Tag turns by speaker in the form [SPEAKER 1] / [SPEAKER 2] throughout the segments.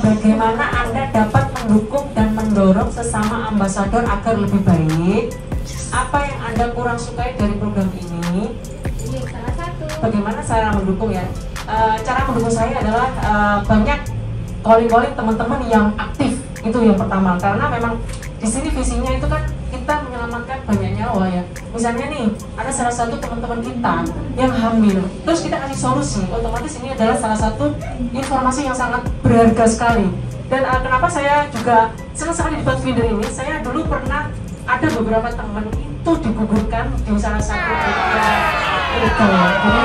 [SPEAKER 1] Bagaimana Anda dapat mendukung dan mendorong sesama ambasador agar lebih baik? Apa yang Anda kurang sukai dari program ini?
[SPEAKER 2] Ini salah satu.
[SPEAKER 1] Bagaimana cara mendukung ya? Cara mendukung saya adalah banyak calling teman-teman yang aktif, itu yang pertama. Karena memang di sini visinya itu kan kita menyelamatkan banyak nyawa ya. Misalnya nih, ada salah satu teman-teman kita yang hamil, terus kita kasih solusi, otomatis ini adalah salah satu informasi yang sangat berharga sekali. Dan kenapa saya juga senang sekali di Pathfinder ini, saya dulu pernah ada beberapa teman itu digugurkan di salah satu legal ya. Jadi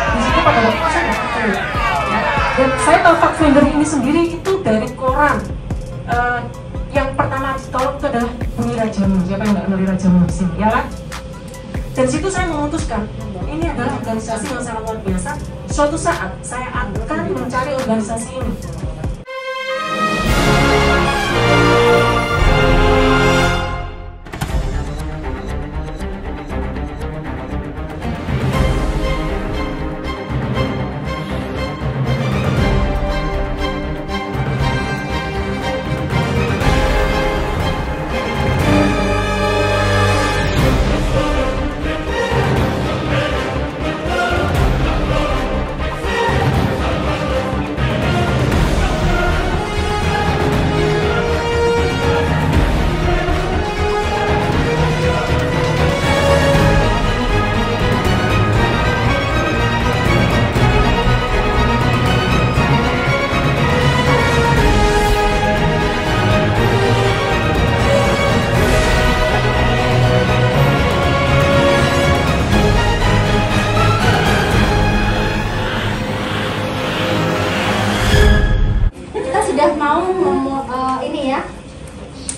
[SPEAKER 1] di situ pada waktu itu saya nggak tahu ya. Dan saya tahu Pathfinder ini sendiri itu dari koran. Yang pertama ditolong itu adalah Bumi Rajamu. Siapa yang nggak kenal Rajamu di sini, ya kan? Dan situ saya memutuskan ini adalah organisasi yang sangat luar biasa. Suatu saat saya akan mencari organisasi ini.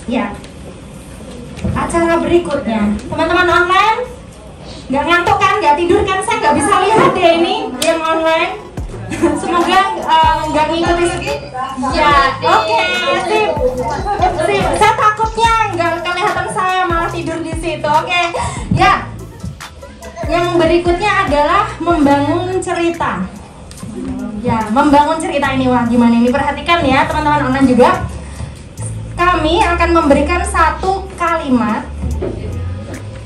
[SPEAKER 2] Ya, acara berikutnya teman-teman online nggak ngantuk kan, nggak tidur kan? Saya nggak bisa lihat deh ini yang online. Semoga nggak ngikutin. Ya, oke, sip. Saya takutnya nggak kelihatan saya malah tidur di situ. Oke, ya. Yang berikutnya adalah membangun cerita. Ya, membangun cerita ini, wah gimana ini? Perhatikan ya teman-teman online juga. Kami akan memberikan satu kalimat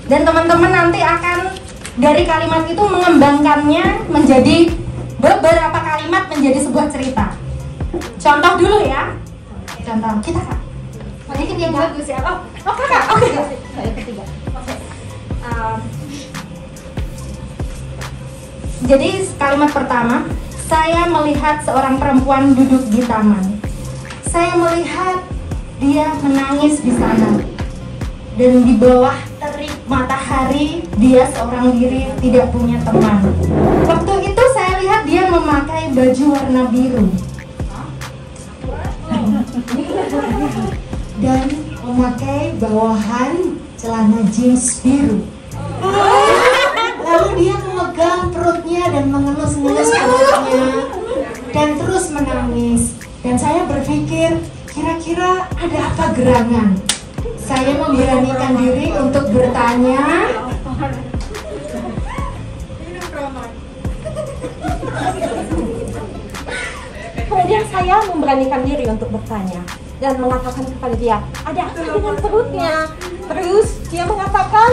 [SPEAKER 2] dan teman-teman nanti akan dari kalimat itu mengembangkannya menjadi beberapa kalimat menjadi sebuah cerita. Contoh dulu ya. Contoh kita kak. Ini yang bagus ya. Oh kakak. Oke. Saya ketiga. Oke. Jadi kalimat pertama, saya melihat seorang perempuan duduk di taman. Saya melihat dia menangis di sana, dan di bawah terik matahari dia seorang diri tidak punya teman. Waktu itu saya lihat dia memakai baju warna biru dan memakai bawahan celana jeans biru. Lalu dia memegang perutnya dan mengelus-ngelus perutnya dan terus menangis. Dan saya berpikir, kira-kira ada apa gerangan? Saya memberanikan diri untuk bertanya. Kemudian saya memberanikan diri untuk bertanya dan mengatakan kepada dia, ada apa dengan perutnya? Terus dia mengatakan,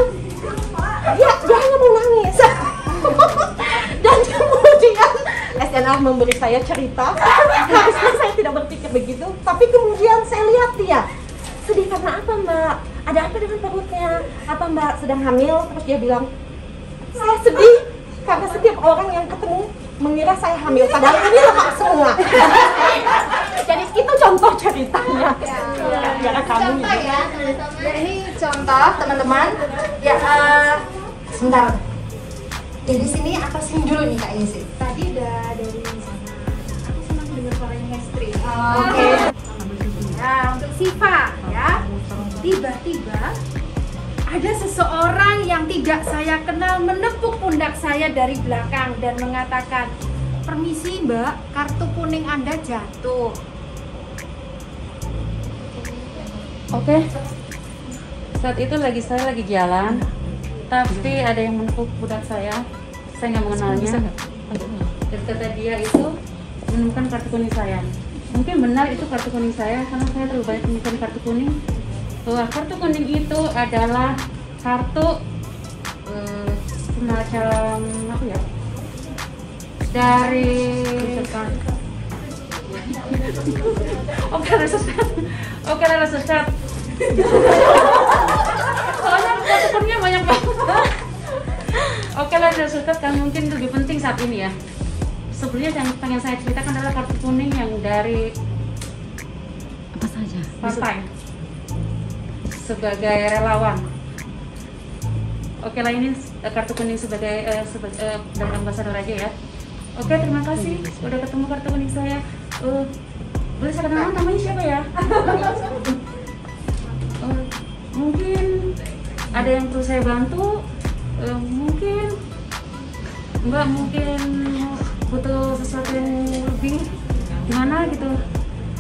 [SPEAKER 2] dia hanya mau nangis. Dan kemudian SNR memberi saya cerita. Harusnya saya tidak berpikir begitu, tapi kemudian saya lihat dia sedih karena apa mbak? Ada apa dengan perutnya? Apa mbak sedang hamil? Terus dia bilang, saya sedih karena setiap orang yang ketemu mengira saya hamil, padahal ini lemak semua. Jadi itu contoh ceritanya. Ya, kamu
[SPEAKER 3] contoh ya teman-teman. Ya, ini contoh teman-teman. Ya, sebentar. Dari sini apa sih dulu nih Kak Yesi?
[SPEAKER 2] Tadi udah dari sana. Aku senang dengar suaranya Hestri.
[SPEAKER 3] Oke.
[SPEAKER 2] Nah, untuk Siva ya. Tiba-tiba ada seseorang yang tidak saya kenal menepuk pundak saya dari belakang dan mengatakan, "Permisi Mbak, kartu kuning Anda jatuh."
[SPEAKER 4] Oke. Saat itu saya lagi jalan, tapi ada yang menepuk pundak saya nggak mengenalnya. Dan kata dia itu, menemukan kartu kuning saya. Mungkin benar itu kartu kuning saya karena saya terlalu banyak menemukan kartu kuning. Bahwa kartu kuning itu adalah kartu semacam apa ya? Dari Oke, research card. Soalnya kartu kuningnya banyak banget. Oke lah, research card kan mungkin lebih penting saat ini ya. Sebelumnya yang pengen saya ceritakan adalah kartu kuning yang dari
[SPEAKER 3] Apa saja?
[SPEAKER 4] partai sebagai relawan. Oke lah, ini kartu kuning sebagai dari ambasador aja ya. Oke, terima kasih udah ketemu kartu kuning saya. Boleh saya kenalan namanya siapa ya? Mungkin ada yang perlu saya bantu. Mungkin Mbak mungkin butuh sesuatu yang lebih gimana gitu.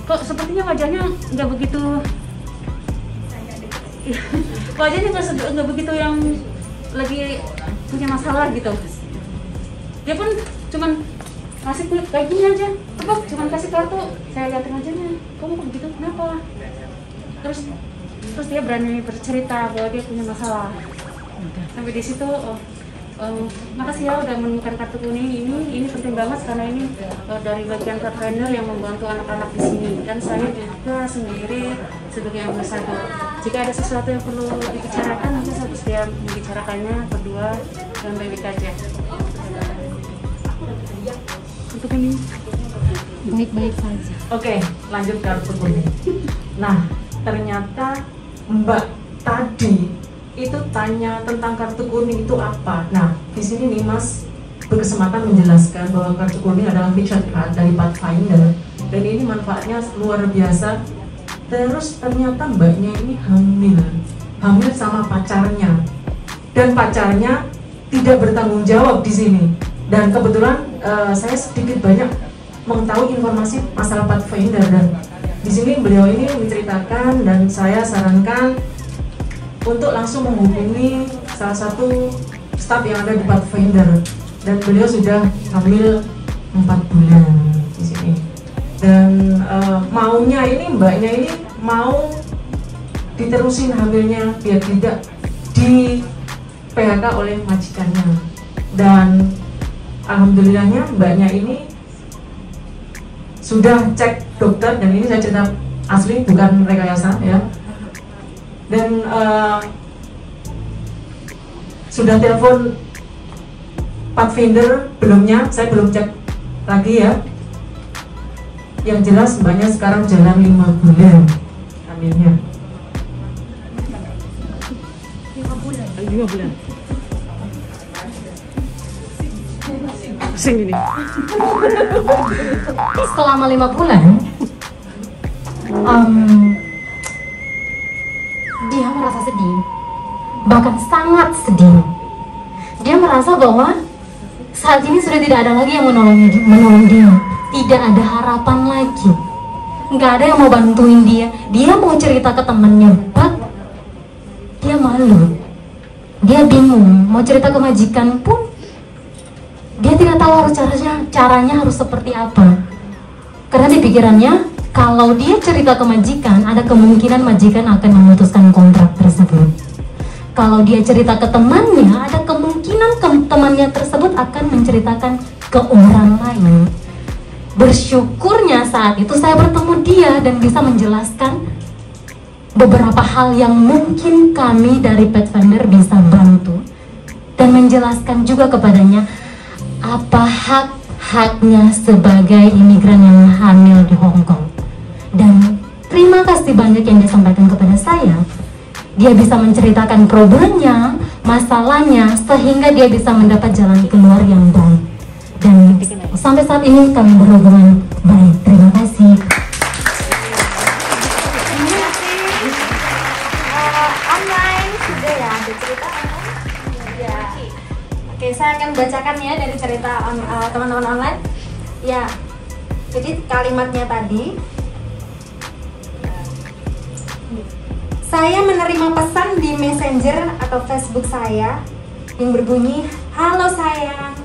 [SPEAKER 4] Kok sepertinya wajahnya nggak begitu wajahnya nggak begitu yang lagi punya masalah gitu. Dia pun cuman kasih kayak gini aja, apa cuman kasih kartu, saya liatin aja nih, kamu kok begitu kenapa? Terus dia berani bercerita bahwa dia punya masalah. Sampai di situ, makasih ya udah menemukan kartu kuning ini penting banget karena ini dari bagian Pathfinder yang membantu anak-anak di sini dan saya juga sendiri sebagai ambasador. Jika ada sesuatu yang perlu dibicarakan, nanti saya bersedia membicarakannya berdua dengan baik-baik aja. Untuk ini
[SPEAKER 3] Baik-baik saja.
[SPEAKER 1] Oke, lanjut kartu kuning. Nah, ternyata Mbak tadi itu tanya tentang kartu kuning itu apa. Nah, di sini nih Mas berkesempatan menjelaskan bahwa kartu kuning adalah feature card dari Pathfinder dan ini manfaatnya luar biasa. Terus ternyata Mbaknya ini hamil sama pacarnya dan pacarnya tidak bertanggung jawab di sini. Dan kebetulan saya sedikit banyak mengetahui informasi masalah Pathfinder dan di sini beliau ini menceritakan dan saya sarankan untuk langsung menghubungi salah satu staf yang ada di Pathfinder dan beliau sudah hamil 4 bulan di sini dan maunya ini Mbaknya ini mau diterusin hamilnya biar tidak di PHK oleh majikannya dan alhamdulillahnya Mbaknya ini sudah cek dokter dan ini saya cerita asli bukan rekayasa ya dan sudah telepon Pathfinder belumnya, saya belum cek lagi ya. Yang jelas Mbaknya sekarang jalan 5 bulan hamilnya. 5 bulan. Sing ini.
[SPEAKER 3] Selama 5 bulan, dia merasa sedih, bahkan sangat sedih. Dia merasa bahwa saat ini sudah tidak ada lagi yang menolong dia, tidak ada harapan lagi, nggak ada yang mau bantuin dia. Dia mau cerita ke temannya, dia malu, dia bingung mau cerita ke majikan pun dia tidak tahu harus caranya harus seperti apa. Karena di pikirannya kalau dia cerita ke majikan, ada kemungkinan majikan akan memutuskan kontrak tersebut. Kalau dia cerita ke temannya, ada kemungkinan temannya tersebut akan menceritakan ke orang lain. Bersyukurnya saat itu saya bertemu dia dan bisa menjelaskan beberapa hal yang mungkin kami dari Pathfinder bisa bantu dan menjelaskan juga kepadanya apa hak-haknya sebagai imigran yang hamil di Hong Kong. Dan terima kasih banyak yang disampaikan kepada saya. Dia bisa menceritakan problemnya, masalahnya, sehingga dia bisa mendapat jalan keluar yang baik. Dan sampai saat ini kami berhubungan baik. Terima kasih.
[SPEAKER 2] Online sudah ya, ada cerita ya. Oke, saya akan bacakan ya dari cerita teman-teman online. Ya, jadi kalimatnya tadi. Saya menerima pesan di Messenger atau Facebook saya yang berbunyi, "Halo sayang,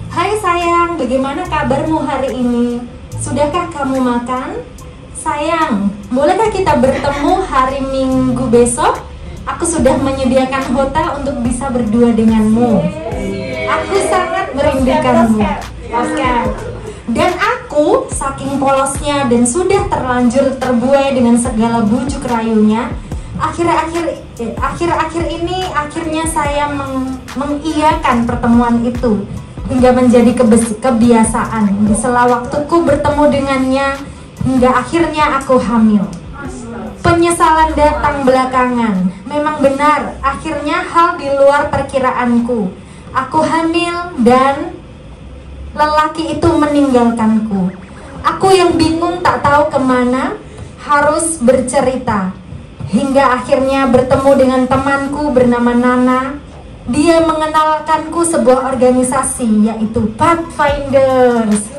[SPEAKER 2] hai sayang, bagaimana kabarmu hari ini? Sudahkah kamu makan? Sayang, bolehkah kita bertemu hari Minggu besok? Aku sudah menyediakan hotel untuk bisa berdua denganmu. Aku sangat merindukanmu. Oscar. Dan aku, saking polosnya dan sudah terlanjur terbuai dengan segala bujuk rayunya, akhir-akhir ini akhirnya saya mengiyakan pertemuan itu hingga menjadi kebiasaan. Di sela waktuku bertemu dengannya, hingga akhirnya aku hamil. Penyesalan datang belakangan. Memang benar, akhirnya hal di luar perkiraanku. Aku hamil dan lelaki itu meninggalkanku. Aku yang bingung tak tahu kemana harus bercerita. Hingga akhirnya bertemu dengan temanku bernama Nana. Dia mengenalkanku sebuah organisasi, yaitu Pathfinders.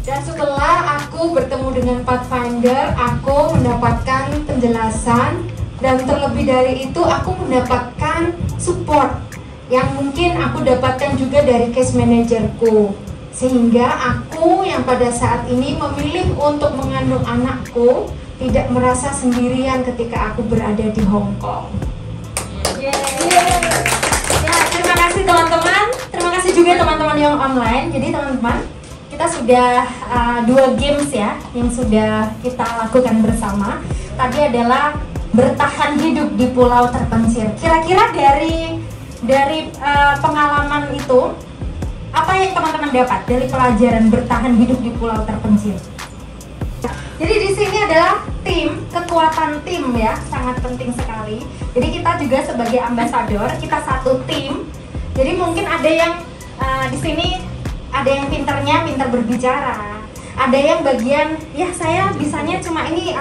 [SPEAKER 2] Dan setelah aku bertemu dengan Pathfinder, aku mendapatkan penjelasan, dan terlebih dari itu aku mendapatkan support yang mungkin aku dapatkan juga dari case manajerku. Sehingga aku yang pada saat ini memilih untuk mengandung anakku tidak merasa sendirian ketika aku berada di Hong Kong. Ya, terima kasih teman-teman. Terima kasih juga teman-teman yang online. Jadi teman-teman, kita sudah 2 games ya yang sudah kita lakukan bersama. Tadi adalah bertahan hidup di pulau terpencil. Kira-kira dari pengalaman itu, apa yang teman-teman dapat dari pelajaran bertahan hidup di pulau terpencil? Jadi di sini adalah tim, kekuatan tim ya, sangat penting sekali. Jadi kita juga sebagai ambasador, kita satu tim. Jadi mungkin ada yang di sini ada yang pintar berbicara, ada yang bagian ya saya bisanya cuma ini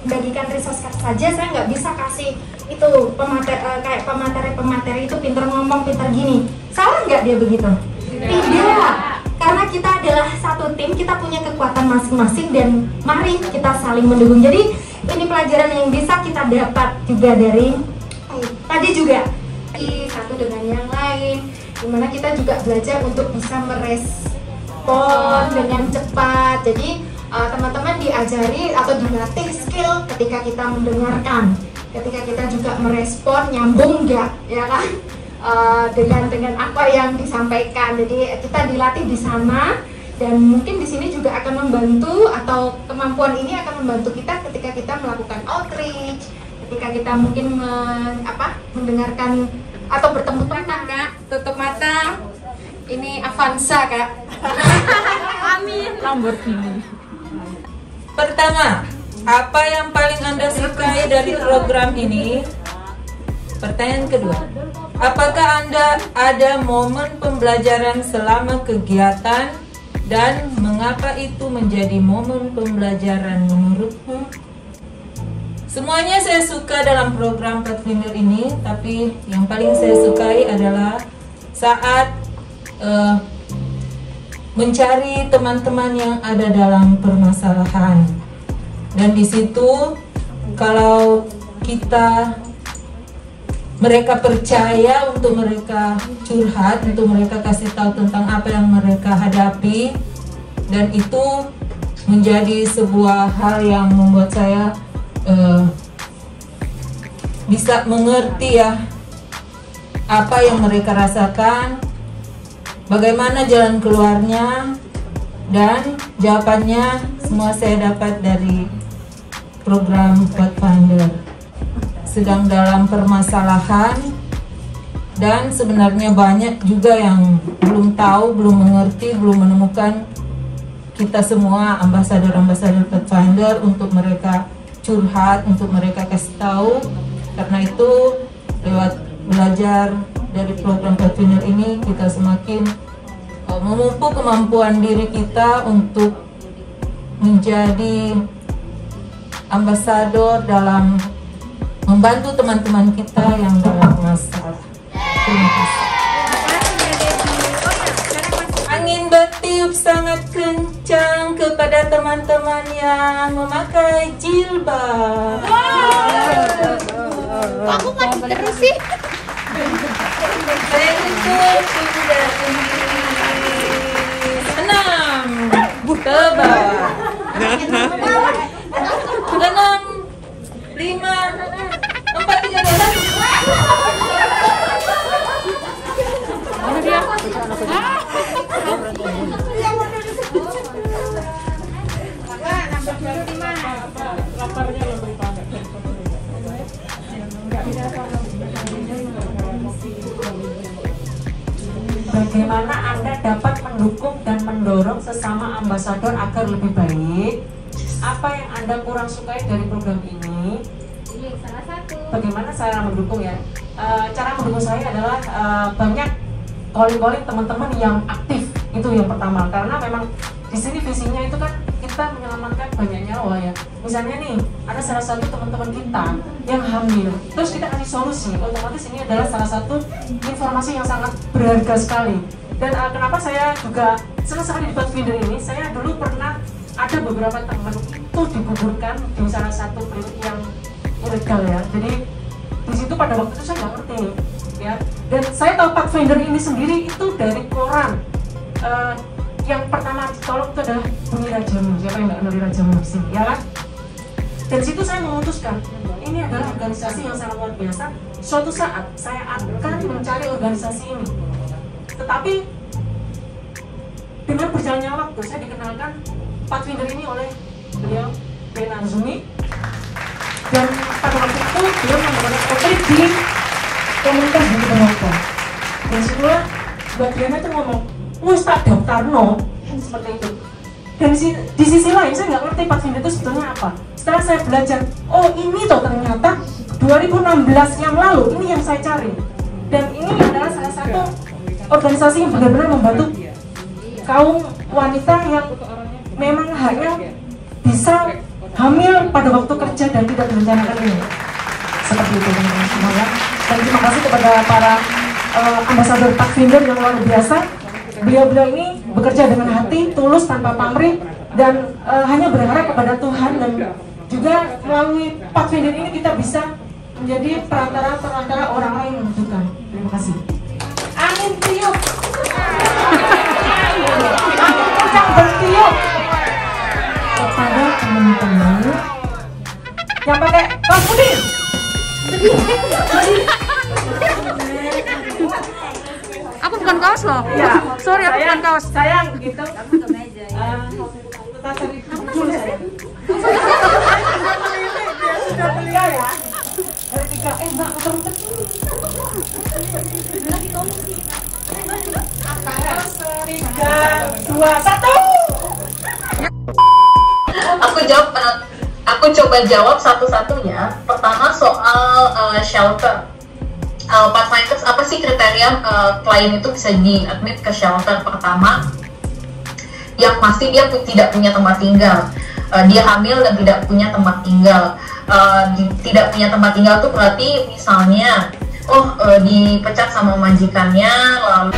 [SPEAKER 2] bagikan resource saja, saya nggak bisa kasih itu kayak pemateri itu pintar ngomong, pintar gini. Salah nggak dia begitu? Tidak, karena kita adalah satu tim, kita punya kekuatan masing-masing dan mari kita saling mendukung. Jadi ini pelajaran yang bisa kita dapat juga dari tadi juga satu dengan yang lain, dimana kita juga belajar untuk bisa merespon dengan cepat. Jadi teman-teman diajari atau dilatih skill ketika kita mendengarkan, ketika kita juga merespon nyambung nggak, ya kan, dengan apa yang disampaikan. Jadi kita dilatih di sana, dan mungkin di sini juga akan membantu, atau kemampuan ini akan membantu kita ketika kita melakukan outreach, ketika kita mungkin mendengarkan atau bertemu teman. Kak, tutup mata. Ini Avanza, Kak. Amin. Lamborghini.
[SPEAKER 5] Pertama, apa yang paling Anda sukai dari program ini? Pertanyaan kedua, apakah Anda ada momen pembelajaran selama kegiatan, dan mengapa itu menjadi momen pembelajaran menurutmu? Semuanya saya suka dalam program Pathfinder ini, tapi yang paling saya sukai adalah saat mencari teman-teman yang ada dalam permasalahan. Dan di situ kalau mereka percaya untuk mereka curhat, untuk mereka kasih tahu tentang apa yang mereka hadapi, dan itu menjadi sebuah hal yang membuat saya bisa mengerti ya apa yang mereka rasakan, bagaimana jalan keluarnya, dan jawabannya semua saya dapat dari program Pathfinder. Sedang dalam permasalahan, dan sebenarnya banyak juga yang belum tahu, belum mengerti, belum menemukan kita semua ambasador-ambasador Pathfinder untuk mereka curhat, untuk mereka kasih tahu. Karena itu lewat belajar dari program Pathfinder ini, kita semakin memupuk kemampuan diri kita untuk menjadi ambasador dalam membantu teman-teman kita yang dalam masalah. Terima kasih. Angin bertiup sangat kencang kepada teman-teman yang memakai jilbab.
[SPEAKER 6] Aku maju terus sih.
[SPEAKER 5] Untuk enam ke bawah. 6, 5, 4, 3, 2, 1.
[SPEAKER 4] Mana dia?
[SPEAKER 1] Bagaimana Anda dapat mendukung dan mendorong sesama ambasador agar lebih baik? Apa yang Anda kurang sukai dari program ini? Bagaimana cara mendukung ya? Cara mendukung saya adalah banyak calling teman-teman yang aktif, itu yang pertama. Karena memang di sini visinya itu kan kita menyelamatkan banyak nyawa ya. Misalnya nih, ada salah satu teman-teman kita yang hamil, terus kita kasih solusi. Otomatis ini adalah salah satu informasi yang sangat berharga sekali. Dan kenapa saya juga senang sekali di Pathfinder ini? Saya dulu pernah ada beberapa teman itu dikuburkan di salah satu klinik yang ilegal ya. Jadi di situ pada waktu itu saya nggak ngerti ya. Dan saya tahu Pathfinder ini sendiri itu dari koran. Yang pertama ditolong itu adalah Bumi Rajamu. Siapa yang nggak kenal Rajamu di sini, ya kan? Dan situ saya memutuskan ini adalah organisasi yang sangat luar biasa. Suatu saat saya akan mencari organisasi ini. Tetapi dengan berjalannya waktu saya dikenalkan Pathfinder ini oleh beliau Ben Arzumi. Dan pada waktu itu beliau menggunakan OT di komunitas di Penonton. Dan situlah Mbak Diana itu ngomong, wis tak daftar no, seperti itu. Dan di sisi lain saya nggak ngerti Pathfinder itu sebetulnya apa. Setelah saya belajar, oh ini toh ternyata 2016 yang lalu ini yang saya cari. Dan ini adalah salah satu organisasi yang benar-benar membantu kaum wanita yang memang hanya bisa hamil pada waktu kerja dan tidak direncanakan ini. Seperti itu teman-teman semua ya. Dan terima kasih kepada para ambasador Pathfinder yang luar biasa. Beliau-beliau ini bekerja dengan hati, tulus, tanpa pamrih, dan hanya berharap kepada Tuhan. Dan juga melalui Pathfinder ini kita bisa menjadi perantara orang lain yang membutuhkan. Terima kasih. Angin tiup. Angin kencang bertiup kepada teman-teman yang pakai kaos putih.
[SPEAKER 4] Aku bukan kaos loh.
[SPEAKER 1] Ya,
[SPEAKER 4] Sorry, aku bukan kaos.
[SPEAKER 1] Sayang gitu. Kita cari muncul saya. Sudah belia ya. Dari 3, Mbak, muter-muter. 3, 2, 1.
[SPEAKER 3] Aku coba jawab satu-satunya. Pertama soal shelter. Pathfinders, apa sih kriteria klien itu bisa di-admit ke shelter? Pertama, yang pasti dia tidak punya tempat tinggal. Dia hamil dan tidak punya tempat tinggal. Tidak punya tempat tinggal itu berarti misalnya, dipecat sama majikannya, lalu